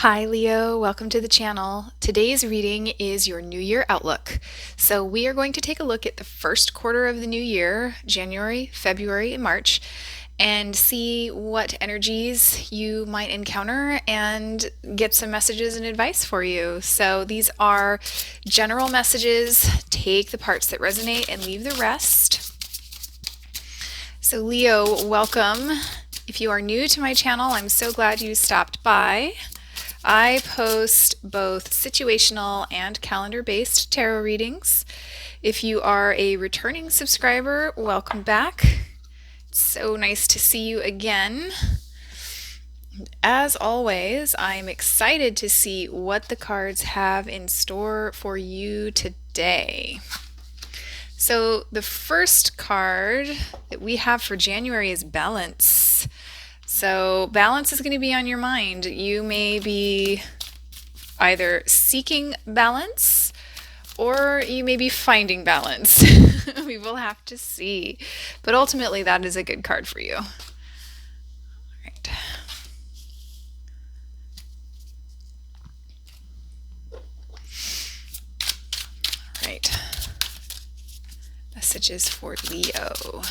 Hi Leo, welcome to the channel. Today's reading is your New Year outlook. So we are going to take a look at the first quarter of the new year, January, February, and March, and see what energies you might encounter and get some messages and advice for you. So these are general messages. Take the parts that resonate and leave the rest. So Leo, welcome. If you are new to my channel, I'm so glad you stopped by. I post both situational and calendar-based tarot readings. If you are a returning subscriber, welcome back. It's so nice to see you again. As always, I'm excited to see what the cards have in store for you today. So the first card that we have for January is Balance. So balance is going to be on your mind. You may be either seeking balance or you may be finding balance. We will have to see. But ultimately, that is a good card for you. All right. All right. Messages for Leo.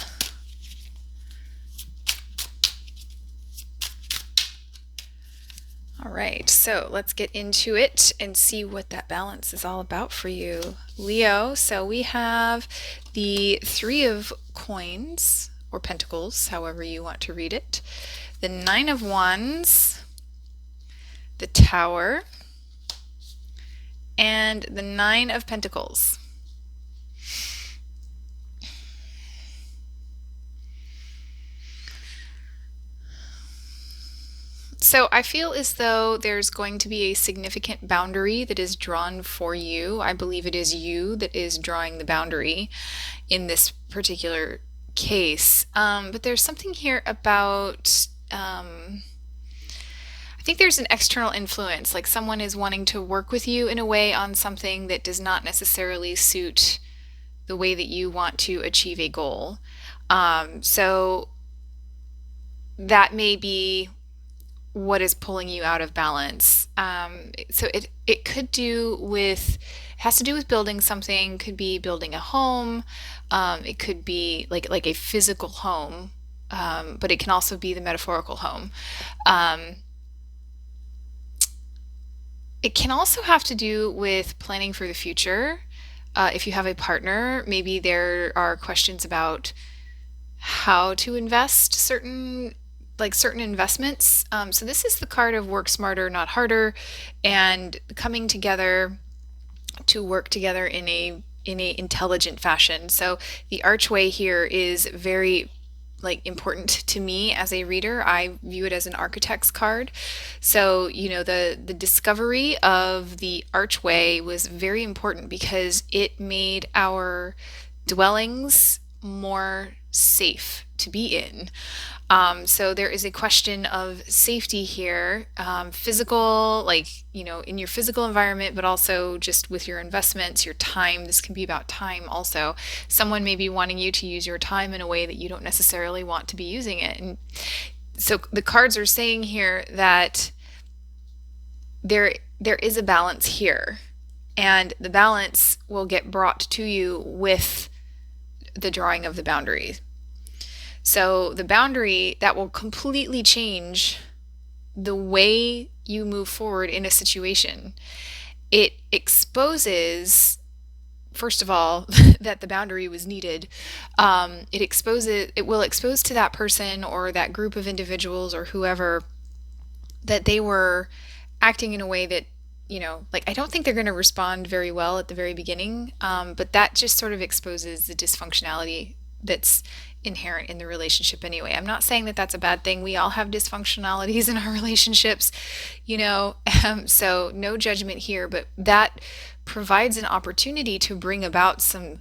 All right, so let's get into it and see what that balance is all about for you, Leo. So we have the Three of Coins, or Pentacles, however you want to read it, the Nine of Wands, the Tower, and the Nine of Pentacles. So I feel as though there's going to be a significant boundary that is drawn for you. I believe it is you that is drawing the boundary in this particular case. But there's something here about, I think there's an external influence, like someone is wanting to work with you in a way on something that does not necessarily suit the way that you want to achieve a goal. So that may be what is pulling you out of balance. So it could do with, it has to do with building something, could be building a home, it could be like a physical home, but it can also be the metaphorical home. It can also have to do with planning for the future. If you have a partner, maybe there are questions about how to invest certain investments. So this is the card of work smarter, not harder, and coming together to work together in a intelligent fashion. So the archway here is very important to me as a reader. I view it as an architect's card. So, the discovery of the archway was very important because it made our dwellings more safe to be in. So there is a question of safety here, physical, in your physical environment, but also just with your investments, your time. This can be about time also. Someone may be wanting you to use your time in a way that you don't necessarily want to be using it. And so the cards are saying here that there is a balance here, and the balance will get brought to you with the drawing of the boundaries. So the boundary that will completely change the way you move forward in a situation. It exposes, first of all, that the boundary was needed. It will expose to that person or that group of individuals or whoever that they were acting in a way that, I don't think they're going to respond very well at the very beginning, but that just sort of exposes the dysfunctionality that's inherent in the relationship anyway. I'm not saying that that's a bad thing. We all have dysfunctionalities in our relationships, so no judgment here, but that provides an opportunity to bring about some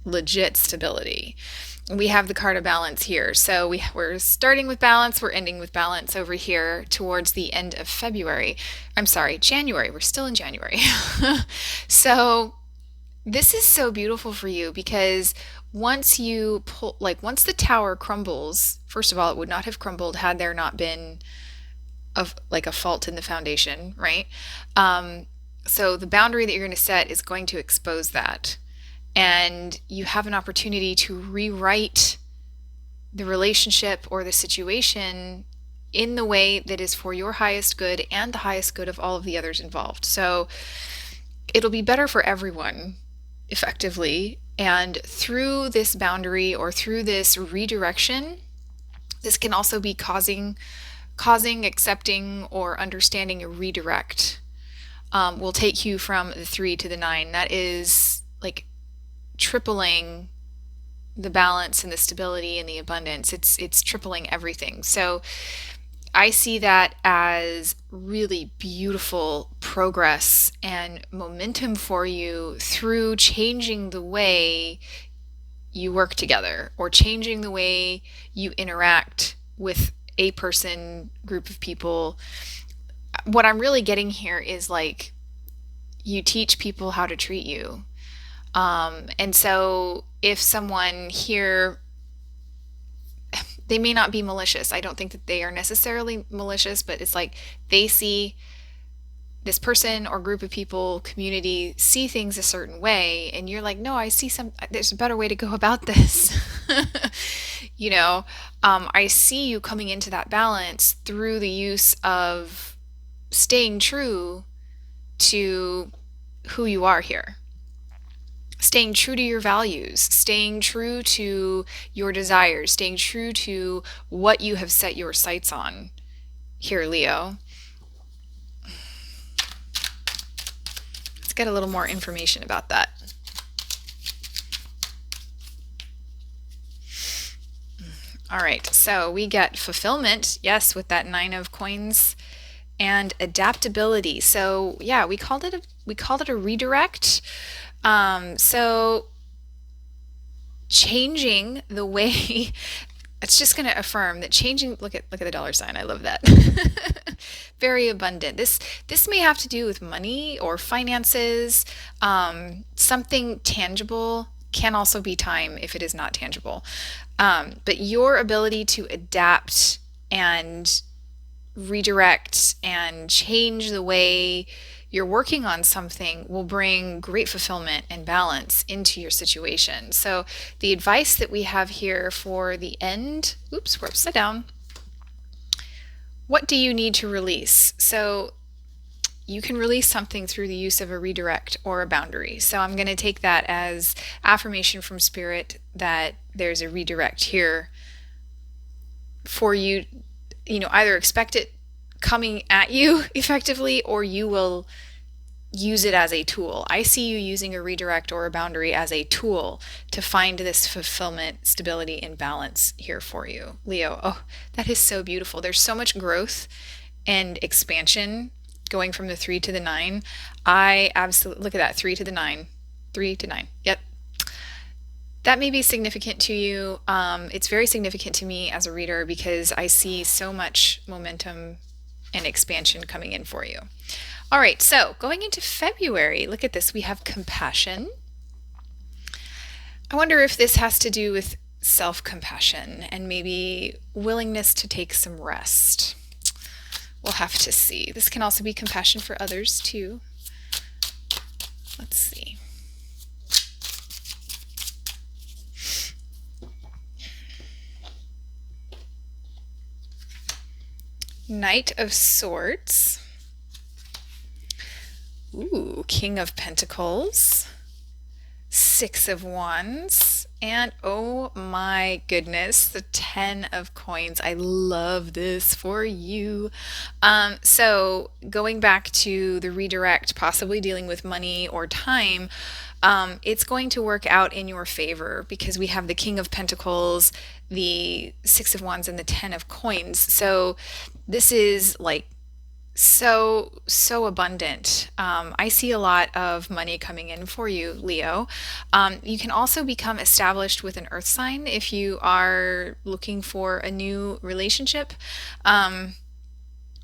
legit stability. We have the card of balance here. So we're starting with balance, we're ending with balance over here towards the end of February. I'm sorry, January. We're still in January. So this is so beautiful for you because once the tower crumbles, first of all, it would not have crumbled had there not been of like a fault in the foundation, right? Um, so the boundary that you're going to set is going to expose that. And you have an opportunity to rewrite the relationship or the situation in the way that is for your highest good and the highest good of all of the others involved. So it'll be better for everyone effectively. And through this boundary or through this redirection, this can also be causing, accepting, or understanding a redirect. Will take you from the 3 to the 9. That is like tripling the balance and the stability and the abundance. It's tripling everything. So I see that as really beautiful progress and momentum for you through changing the way you work together or changing the way you interact with a person, group of people. What I'm really getting here is like you teach people how to treat you. And so if someone here, they may not be malicious. I don't think that they are necessarily malicious, but it's like they see this person or group of people, community, see things a certain way, and you're like, no, I see there's a better way to go about this. You know, I see you coming into that balance through the use of staying true to who you are here, staying true to your values, staying true to your desires, staying true to what you have set your sights on here, Leo. Let's get a little more information about that. All right, so we get fulfillment, yes, with that 9 of coins, and adaptability. So yeah, we called it a redirect. So changing the way it's just going to affirm that changing, look at the dollar sign. I love that. Very abundant. This may have to do with money or finances, something tangible. Can also be time if it is not tangible. But your ability to adapt and redirect and change the way you're working on something will bring great fulfillment and balance into your situation. So the advice that we have here for the end, oops, we're upside down. What do you need to release? So you can release something through the use of a redirect or a boundary. So I'm going to take that as affirmation from Spirit that there's a redirect here for you. You know, either expect it coming at you effectively, or you will use it as a tool. I see you using a redirect or a boundary as a tool to find this fulfillment, stability, and balance here for you, Leo. Oh, that is so beautiful. There's so much growth and expansion going from the 3 to the 9. I absolutely, look at that, 3 to the 9, 3 to 9. Yep. That may be significant to you. It's very significant to me as a reader because I see so much momentum and expansion coming in for you. All right, so going into February, look at this. We have compassion. I wonder if this has to do with self-compassion and maybe willingness to take some rest. We'll have to see. This can also be compassion for others too. Let's see. Knight of Swords. Ooh, King of Pentacles. 6 of Wands. And oh my goodness, the 10 of Coins. I love this for you. So going back to the redirect, possibly dealing with money or time, it's going to work out in your favor because we have the King of Pentacles, the 6 of Wands, and the 10 of Coins. So this is like so abundant. I see a lot of money coming in for you, Leo. You can also become established with an earth sign if you are looking for a new relationship.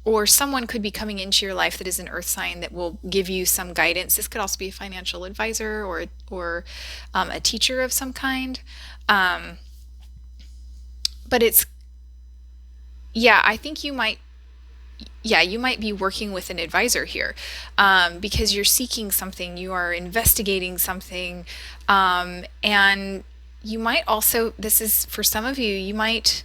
Or someone could be coming into your life that is an earth sign that will give you some guidance. This could also be a financial advisor or a teacher of some kind. But it's, yeah, I think you might yeah, you might be working with an advisor here, because you're seeking something, you are investigating something, and you might also, this is for some of you, you might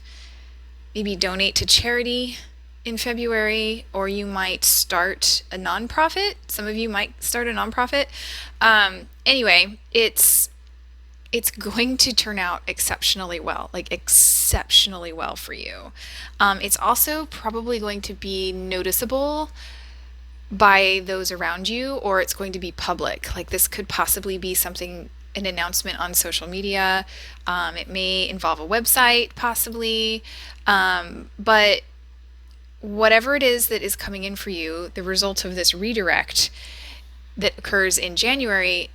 maybe donate to charity in February, or you might start a nonprofit. Some of you might start a nonprofit. Anyway, it's going to turn out exceptionally well, like exceptionally well for you. It's also probably going to be noticeable by those around you, or it's going to be public. Like this could possibly be something, an announcement on social media. It may involve a website, possibly. But whatever it is that is coming in for you, the result of this redirect that occurs in January,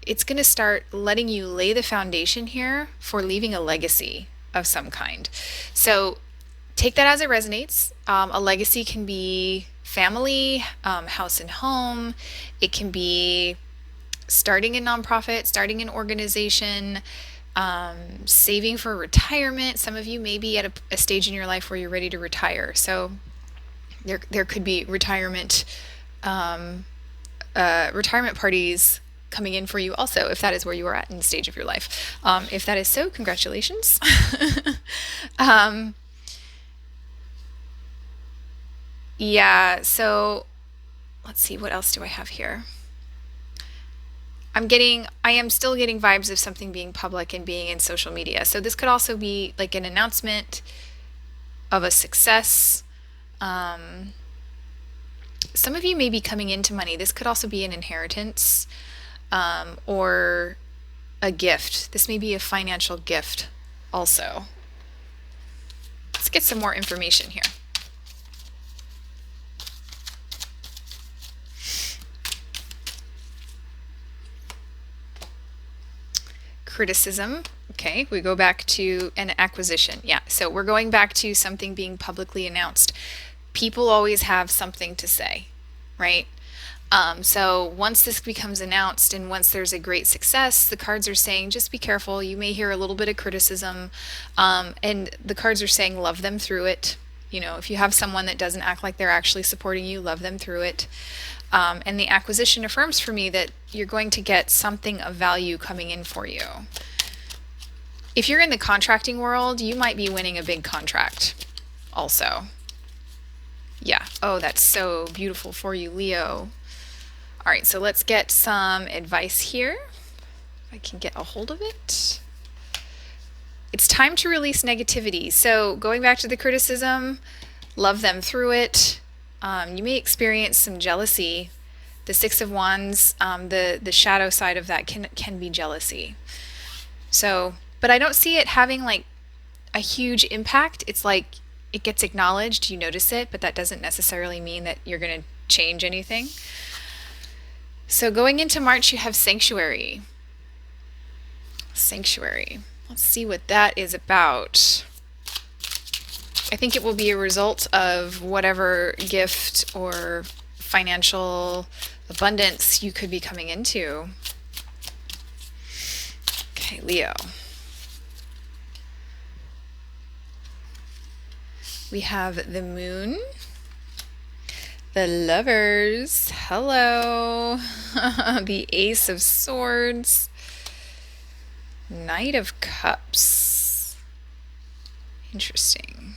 it's going to start letting you lay the foundation here for leaving a legacy of some kind. So take that as it resonates. A legacy can be family, house and home. It can be starting a nonprofit, starting an organization, saving for retirement. Some of you may be at a stage in your life where you're ready to retire. So there could be retirement parties coming in for you also, if that is where you are at in the stage of your life. If that is so, congratulations. um, yeah, so let's see, what else do I have here? I am still getting vibes of something being public and being in social media. So this could also be like an announcement of a success. Um, some of you may be coming into money. This could also be an inheritance, or a gift. This may be a financial gift also. Let's get some more information here. Criticism. Okay, we go back to an acquisition. Yeah, so we're going back to something being publicly announced. People always have something to say, right? So once this becomes announced and once there's a great success, the cards are saying just be careful. You may hear a little bit of criticism, and the cards are saying love them through it. You know, if you have someone that doesn't act like they're actually supporting you, love them through it. And the acquisition affirms for me that you're going to get something of value coming in for you. If you're in the contracting world, you might be winning a big contract also. Yeah. Oh, that's so beautiful for you, Leo. All right, so let's get some advice here. If I can get a hold of it. It's time to release negativity. So going back to the criticism, love them through it. You may experience some jealousy. The Six of Wands, the shadow side of that can be jealousy. So, but I don't see it having like a huge impact. It's like it gets acknowledged, you notice it, but that doesn't necessarily mean that you're going to change anything. So going into March, you have Sanctuary. Sanctuary. Let's see what that is about. I think it will be a result of whatever gift or financial abundance you could be coming into. Okay, Leo. We have the Moon, the Lovers, hello, the Ace of Swords, Knight of Cups. Interesting.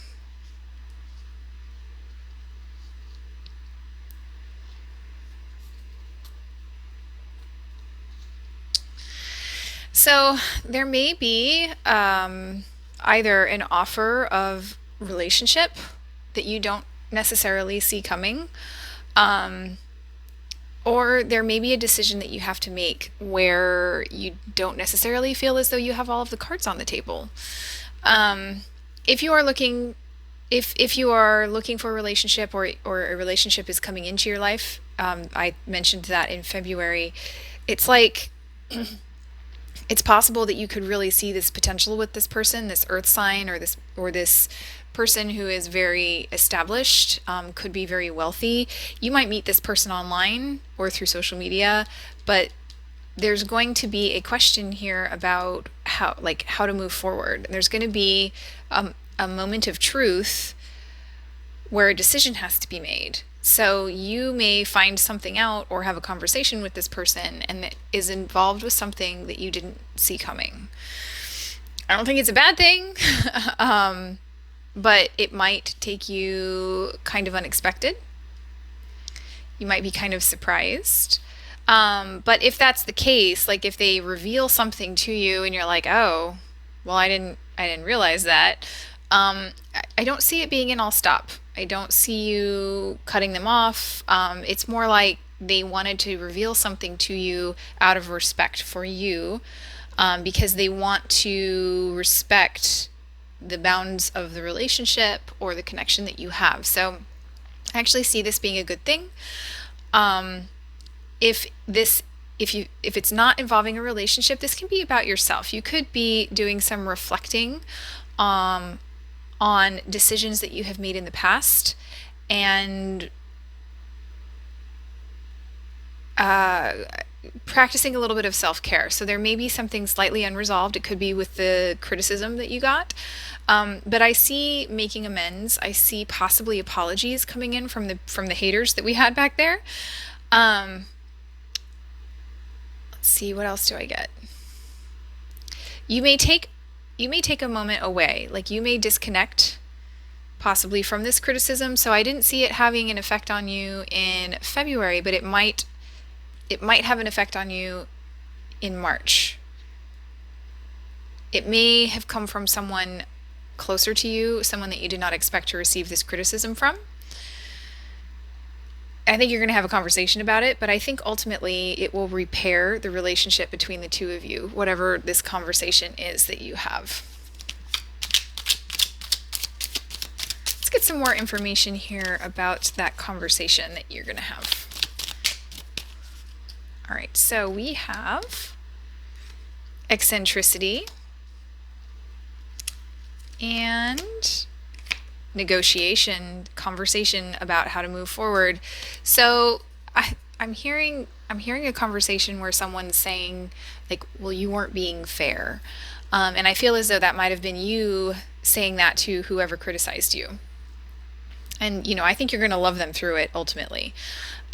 So there may be either an offer of relationship that you don't necessarily see coming, um, or there may be a decision that you have to make where you don't necessarily feel as though you have all of the cards on the table. Um, if you are looking, if you are looking for a relationship, or a relationship is coming into your life, I mentioned that in February. It's like it's possible that you could really see this potential with this person, this earth sign, or this person who is very established, could be very wealthy. You might meet this person online or through social media, but there's going to be a question here about how to move forward. There's going to be a moment of truth where a decision has to be made. So you may find something out or have a conversation with this person and that is involved with something that you didn't see coming. I don't think it's a bad thing, but it might take you kind of unexpected. You might be kind of surprised. But if that's the case, like if they reveal something to you and you're like, oh, well, I didn't realize that. I don't see it being an all stop. I don't see you cutting them off. It's more like they wanted to reveal something to you out of respect for you, because they want to respect the bounds of the relationship or the connection that you have. So I actually see this being a good thing. Um, if this if it's not involving a relationship, this can be about yourself. You could be doing some reflecting um, on decisions that you have made in the past and uh, practicing a little bit of self-care. So there may be something slightly unresolved. It could be with the criticism that you got. But I see making amends. I see possibly apologies coming in from the haters that we had back there. Um, let's see, what else do I get? You may take you may take a moment away. Like you may disconnect possibly from this criticism. So I didn't see it having an effect on you in February, but it might have an effect on you in March. It may have come from someone closer to you, someone that you did not expect to receive this criticism from. I think you're going to have a conversation about it, but I think ultimately it will repair the relationship between the two of you, whatever this conversation is that you have. Let's get some more information here about that conversation that you're going to have. All right, so we have eccentricity and negotiation, conversation about how to move forward. So I'm hearing a conversation where someone's saying like, well, you weren't being fair. And I feel as though that might have been you saying that to whoever criticized you. And I think you're going to love them through it ultimately.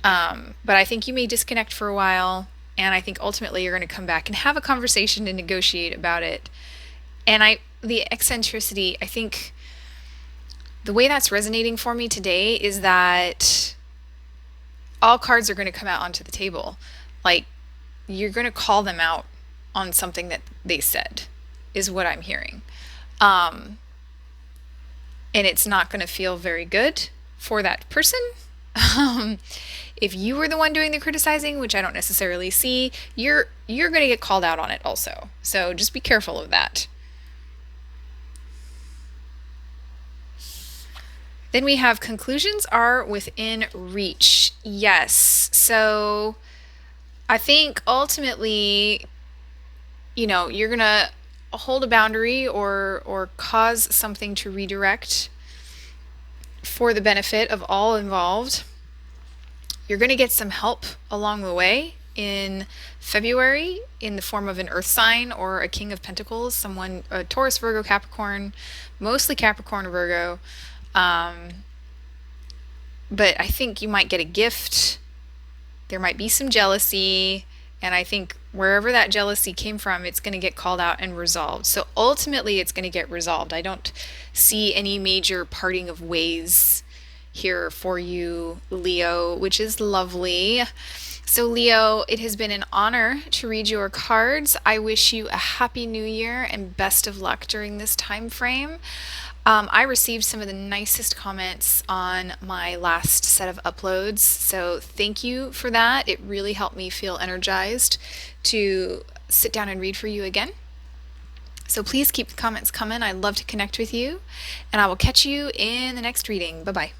But I think you may disconnect for a while, and I think ultimately you're going to come back and have a conversation and negotiate about it. And the eccentricity, I think the way that's resonating for me today is that all cards are going to come out onto the table. Like you're going to call them out on something that they said, is what I'm hearing. Um, and it's not going to feel very good for that person. Um, if you were the one doing the criticizing, which I don't necessarily see, you're going to get called out on it also. So just be careful of that. Then we have conclusions are within reach. Yes. So I think ultimately, you're going to hold a boundary or cause something to redirect for the benefit of all involved. You're going to get some help along the way in February in the form of an earth sign or a king of pentacles, someone, a Taurus, Virgo, Capricorn, mostly Capricorn or Virgo. But I think you might get a gift. There might be some jealousy. And I think wherever that jealousy came from, it's going to get called out and resolved. So ultimately, it's going to get resolved. I don't see any major parting of ways here for you, Leo, which is lovely. So, Leo, it has been an honor to read your cards. I wish you a happy new year and best of luck during this time frame. I received some of the nicest comments on my last set of uploads, so thank you for that. It really helped me feel energized to sit down and read for you again. So please keep the comments coming. I'd love to connect with you, and I will catch you in the next reading. Bye-bye.